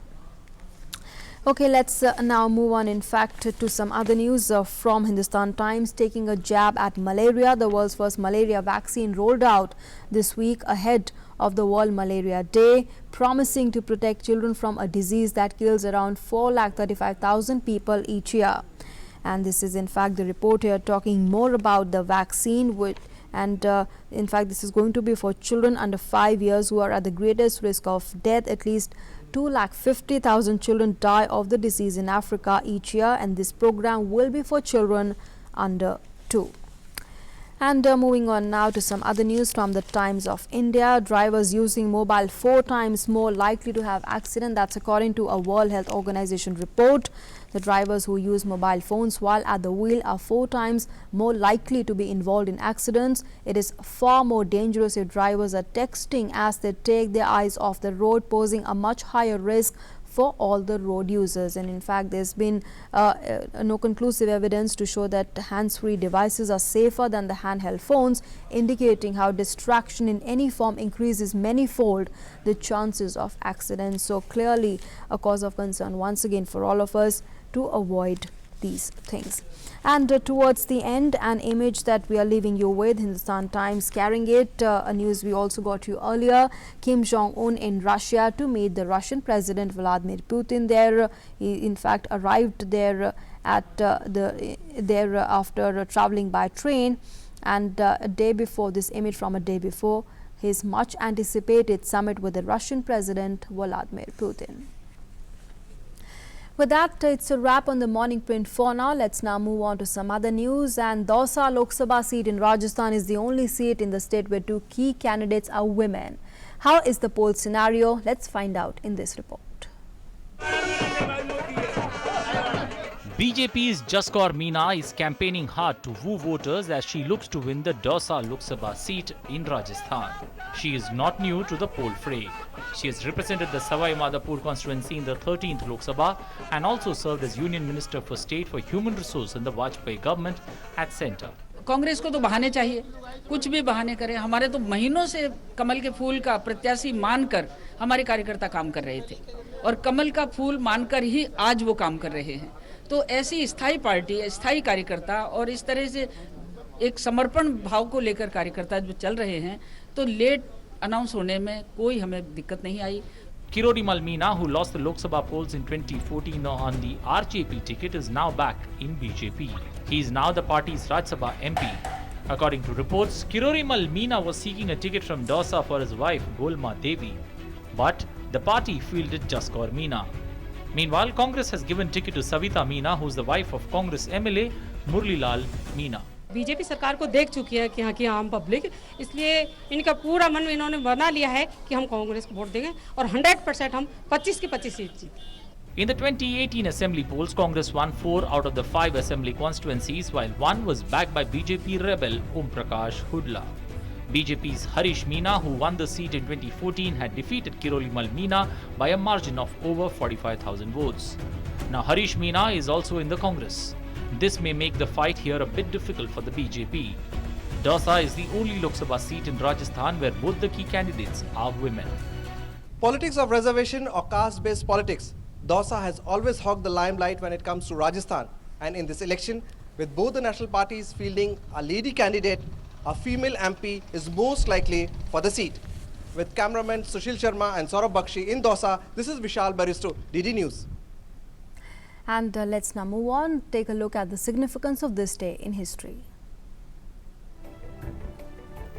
Okay, let's now move on, in fact, to some other news from Hindustan Times. Taking a jab at malaria, the world's first malaria vaccine rolled out this week ahead of the World Malaria Day, promising to protect children from a disease that kills around 435,000 people each year. And this is, in fact, the report here talking more about the vaccine, in fact, this is going to be for children under 5 years who are at the greatest risk of death. At least 250,000 children die of the disease in Africa each year, and this program will be for children under 2. And moving on now to some other news from the Times of India. Drivers using mobile 4 times more likely to have accident. That's according to a World Health Organization report. The drivers who use mobile phones while at the wheel are 4 times more likely to be involved in accidents. It is far more dangerous if drivers are texting as they take their eyes off the road, posing a much higher risk for all the road users. And in fact, there's been no conclusive evidence to show that hands-free devices are safer than the handheld phones, indicating how distraction in any form increases manyfold the chances of accidents. So clearly a cause of concern once again for all of us to avoid these things. And towards the end, an image that we are leaving you with, Hindustan Times carrying it, a news we also got you earlier. Kim Jong-un in Russia to meet the Russian President Vladimir Putin there. He in fact arrived there at after traveling by train, and a day before, this image from a day before, his much anticipated summit with the Russian President Vladimir Putin. With that, it's a wrap on the morning print for now. Let's now move on to some other news. And Dausa Lok Sabha seat in Rajasthan is the only seat in the state where 2 key candidates are women. How is the poll scenario? Let's find out in this report. BJP's Jaskor Meena is campaigning hard to woo voters as she looks to win the Dausa Lok Sabha seat in Rajasthan. She is not new to the poll fray. She has represented the Savai Madhopur constituency in the 13th Lok Sabha and also served as Union Minister for State for Human Resource in the Vajpayee government at centre. Congress को तो बहाने चाहिए, कुछ भी बहाने करें. हमारे तो महीनों से कमल के फूल का प्रत्याशी मानकर हमारे कार्यकर्ता काम कर रहे थे और कमल का फूल मानकर ही आज वो काम कर रहे हैं. तो ऐसी स्थायी पार्टी, स्थायी कार्यकर्ता और इस तरह से एक समर्पण भाव को लेकर कार्यकर्ता जो चल रहे हैं, तो लेट अनाउंस होने में कोई हमें दिक्कत नहीं आई. Kirorimal Meena, who lost the Lok Sabha polls in 2014 on the RJP ticket, is now back in BJP. He is now the party's Rajya Sabha MP. According to reports, Kirorimal Meena was seeking a ticket from Dausa for his wife Golma Devi, but the party fielded Jaskor Meena. Meanwhile, Congress has given ticket to Savita Meena, who is the wife of Congress MLA Murlilal Meena. BJP सरकार को देख चुकी है कि यहाँ की आम public, इसलिए इनका पूरा मन इन्होंने बना लिया है कि हम कांग्रेस को वोट देंगे और 100% हम 25 की 25 सीट जीतेंगे. In the 2018 assembly polls, Congress won 4 out of the 5 assembly constituencies, while one was backed by BJP rebel Om Prakash Hudla. BJP's Harish Meena, who won the seat in 2014, had defeated Kirolimal Meena by a margin of over 45,000 votes. Now Harish Meena is also in the Congress. This may make the fight here a bit difficult for the BJP. Dausa is the only Lok Sabha seat in Rajasthan where both the key candidates are women. Politics of reservation or caste-based politics, Dausa has always hogged the limelight when it comes to Rajasthan. And in this election, with both the national parties fielding a lady candidate, a female MP is most likely for the seat. With cameramen Sushil Sharma and Saurabh Bakshi in Dausa, this is Vishal Baristo, DD News. And let's now move on, take a look at the significance of this day in history.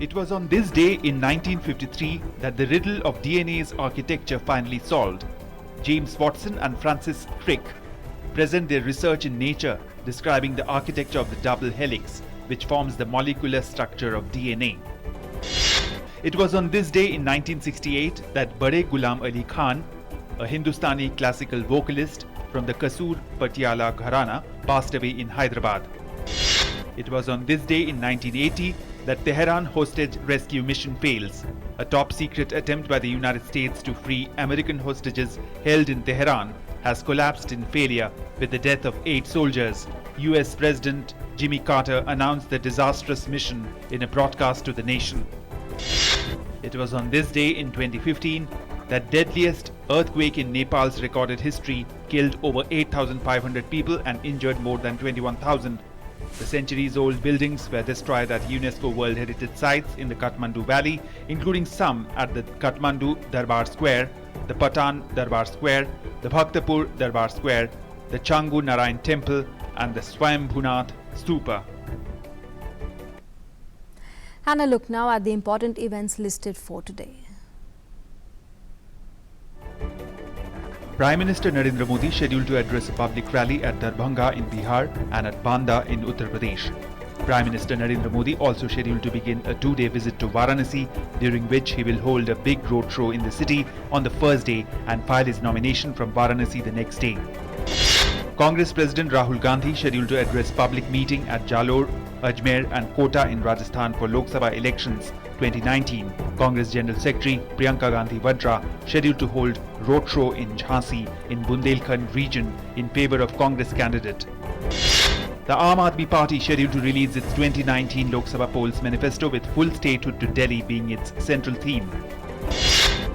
It was on this day in 1953 that the riddle of DNA's architecture finally solved. James Watson and Francis Crick present their research in Nature describing the architecture of the double helix, which forms the molecular structure of DNA. It was on this day in 1968 that Bade Ghulam Ali Khan, a Hindustani classical vocalist from the Kasur Patiala Gharana, passed away in Hyderabad. It was on this day in 1980 that Tehran hostage rescue mission fails. A top-secret attempt by the United States to free American hostages held in Tehran has collapsed in failure with the death of 8 soldiers. US President Jimmy Carter announced the disastrous mission in a broadcast to the nation. It was on this day in 2015 that deadliest earthquake in Nepal's recorded history killed over 8,500 people and injured more than 21,000. The centuries-old buildings were destroyed at UNESCO World Heritage Sites in the Kathmandu Valley, including some at the Kathmandu Darbar Square, the Patan Darbar Square, the Bhaktapur Darbar Square, the Changu Narayan Temple and the Swayambhunath Stupa. And a look now at the important events listed for today. Prime Minister Narendra Modi scheduled to address a public rally at Darbhanga in Bihar and at Banda in Uttar Pradesh. Prime Minister Narendra Modi also scheduled to begin a 2-day visit to Varanasi, during which he will hold a big roadshow in the city on the first day and file his nomination from Varanasi the next day. Congress President Rahul Gandhi scheduled to address public meeting at Jalore, Ajmer and Kota in Rajasthan for Lok Sabha elections 2019. Congress General Secretary Priyanka Gandhi Vadra scheduled to hold roadshow in Jhansi in Bundelkhand region in favour of Congress candidate. The Aam Aadmi Party scheduled to release its 2019 Lok Sabha polls manifesto with full statehood to Delhi being its central theme.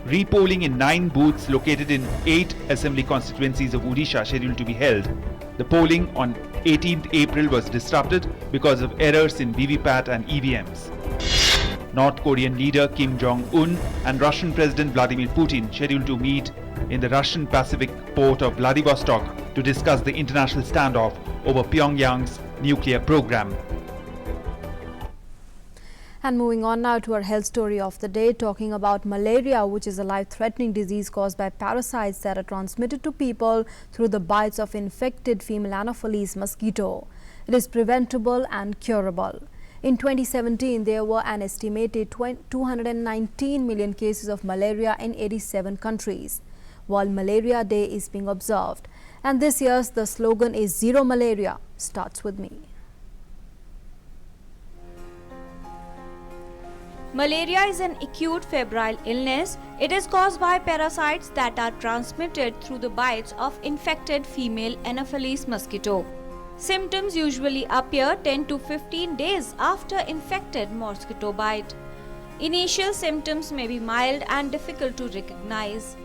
Repolling in 9 booths located in 8 assembly constituencies of Odisha scheduled to be held. The polling on 18th April was disrupted because of errors in VVPAT and EVMs. North Korean leader Kim Jong-un and Russian President Vladimir Putin scheduled to meet in the Russian Pacific port of Vladivostok to discuss the international standoff over Pyongyang's nuclear program. And moving on now to our health story of the day, talking about malaria, which is a life-threatening disease caused by parasites that are transmitted to people through the bites of infected female Anopheles mosquito. It is preventable and curable. In 2017, there were an estimated 219 million cases of malaria in 87 countries. World Malaria Day is being observed. And this year's the slogan is Zero Malaria Starts With Me. Malaria is an acute febrile illness. It is caused by parasites that are transmitted through the bites of infected female Anopheles mosquito. Symptoms usually appear 10 to 15 days after infected mosquito bite. Initial symptoms may be mild and difficult to recognize.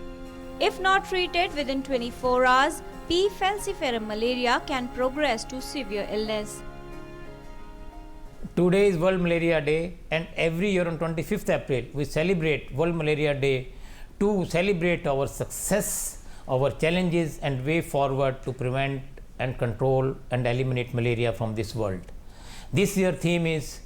If not treated within 24 hours, P. falciparum malaria can progress to severe illness. Today is World Malaria Day, and every year on 25th April we celebrate World Malaria Day to celebrate our success, our challenges and way forward to prevent and control and eliminate malaria from this world. This year theme is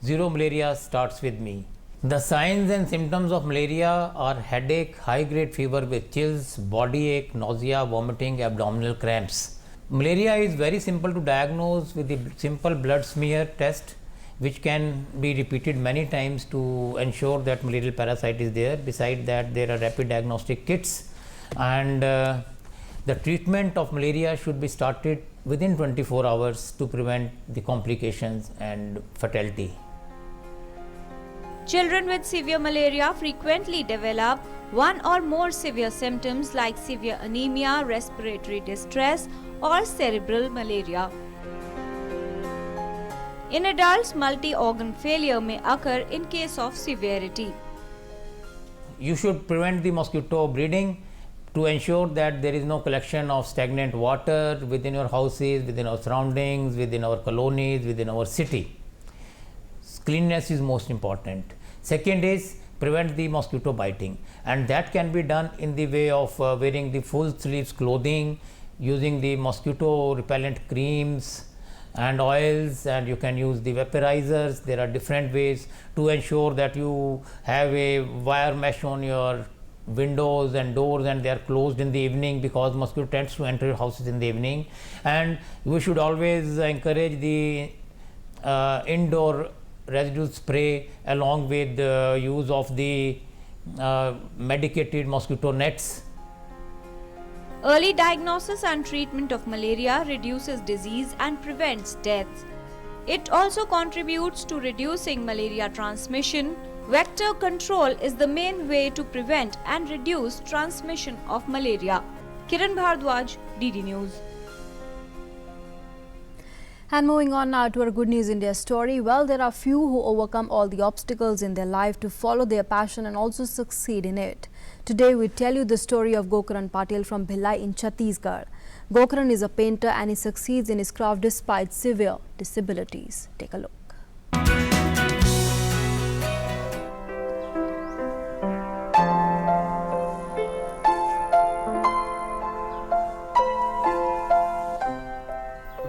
Zero Malaria Starts With Me. The signs and symptoms of malaria are headache, high-grade fever with chills, body ache, nausea, vomiting, abdominal cramps. Malaria is very simple to diagnose with the simple blood smear test, which can be repeated many times to ensure that malarial parasite is there. Besides that, there are rapid diagnostic kits, and the treatment of malaria should be started within 24 hours to prevent the complications and fatality. Children with severe malaria frequently develop one or more severe symptoms like severe anemia, respiratory distress, or cerebral malaria. In adults, multi-organ failure may occur in case of severity. You should prevent the mosquito breeding to ensure that there is no collection of stagnant water within your houses, within our surroundings, within our colonies, within our city. Cleanliness is most important. Second is prevent the mosquito biting, and that can be done in the way of wearing the full sleeves clothing, using the mosquito repellent creams and oils, and you can use the vaporizers. There are different ways to ensure that you have a wire mesh on your windows and doors and they are closed in the evening, because mosquito tends to enter your houses in the evening. And we should always encourage the indoor residue spray along with the use of the medicated mosquito nets. Early diagnosis and treatment of malaria reduces disease and prevents deaths. It also contributes to reducing malaria transmission. Vector control is the main way to prevent and reduce transmission of malaria. Kiran Bhardwaj, DD News. And moving on now to our Good News India story. Well, there are few who overcome all the obstacles in their life to follow their passion and also succeed in it. Today we tell you the story of Gokaran Patil from Bhilai in Chhattisgarh. Gokaran is a painter and he succeeds in his craft despite severe disabilities. Take a look.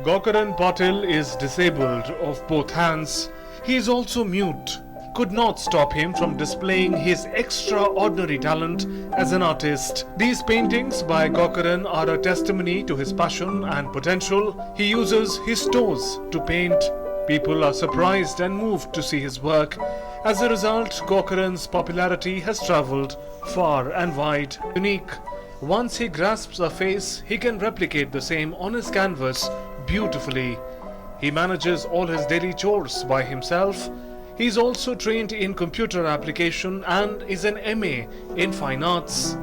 Gokaran Patil is disabled of both hands. He is also mute. Could not stop him from displaying his extraordinary talent as an artist. These paintings by Gokaran are a testimony to his passion and potential. He uses his toes to paint People are surprised and moved to see his work. As a result, Gokaran's popularity has travelled far and wide. Unique. Once he grasps a face, he can replicate the same on his canvas beautifully. He manages all his daily chores by himself. He is also trained in computer application and is an MA in Fine Arts.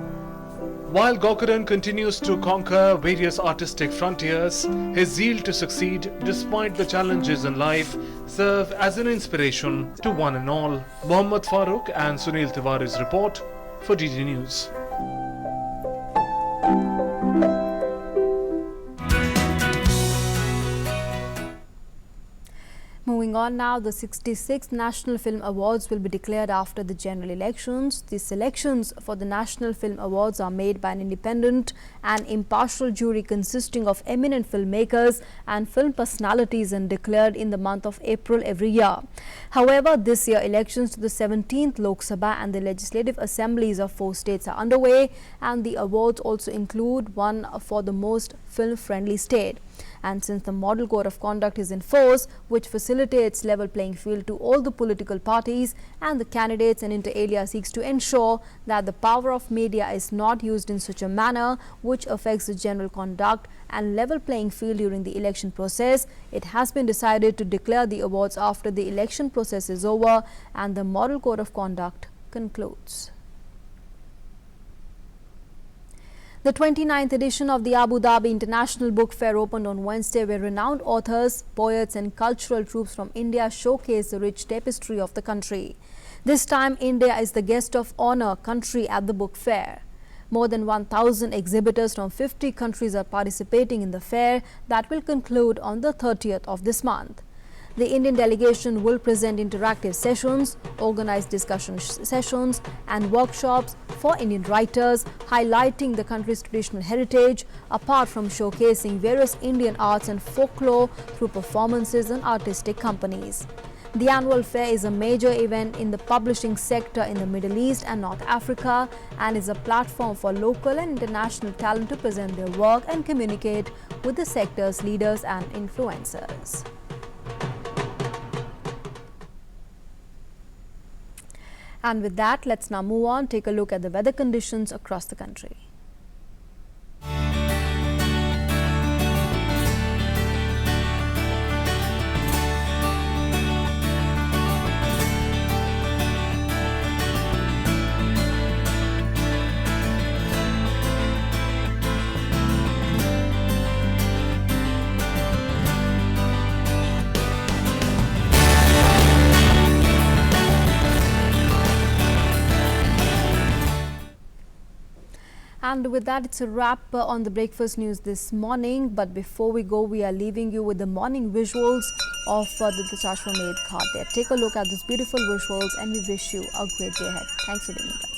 While Gokaran continues to conquer various artistic frontiers, his zeal to succeed despite the challenges in life serve as an inspiration to one and all. Mohammad Farooq and Sunil Tiwari's report for DD News. Moving on now, the 66th National Film Awards will be declared after the general elections. The selections for the National Film Awards are made by an independent and impartial jury consisting of eminent filmmakers and film personalities and declared in the month of April every year. However, this year elections to the 17th Lok Sabha and the legislative assemblies of 4 states are underway, and the awards also include one for the most film-friendly state. And since the model code of conduct is in force, which facilitates level playing field to all the political parties and the candidates, and inter alia seeks to ensure that the power of media is not used in such a manner which affects the general conduct and level playing field during the election process, it has been decided to declare the awards after the election process is over and the model code of conduct concludes. The 29th edition of the Abu Dhabi International Book Fair opened on Wednesday, where renowned authors, poets and cultural troupes from India showcase the rich tapestry of the country. This time, India is the guest of honor country at the book fair. More than 1,000 exhibitors from 50 countries are participating in the fair that will conclude on the 30th of this month. The Indian delegation will present interactive sessions, organize discussion sessions and workshops for Indian writers, highlighting the country's traditional heritage, apart from showcasing various Indian arts and folklore through performances and artistic companies. The annual fair is a major event in the publishing sector in the Middle East and North Africa and is a platform for local and international talent to present their work and communicate with the sector's leaders and influencers. And with that, let's now move on, take a look at the weather conditions across the country. And with that, it's a wrap on the breakfast news this morning. But before we go, we are leaving you with the morning visuals of the discharge from Ghat there. Take a look at these beautiful visuals and we wish you a great day ahead. Thanks for being with us.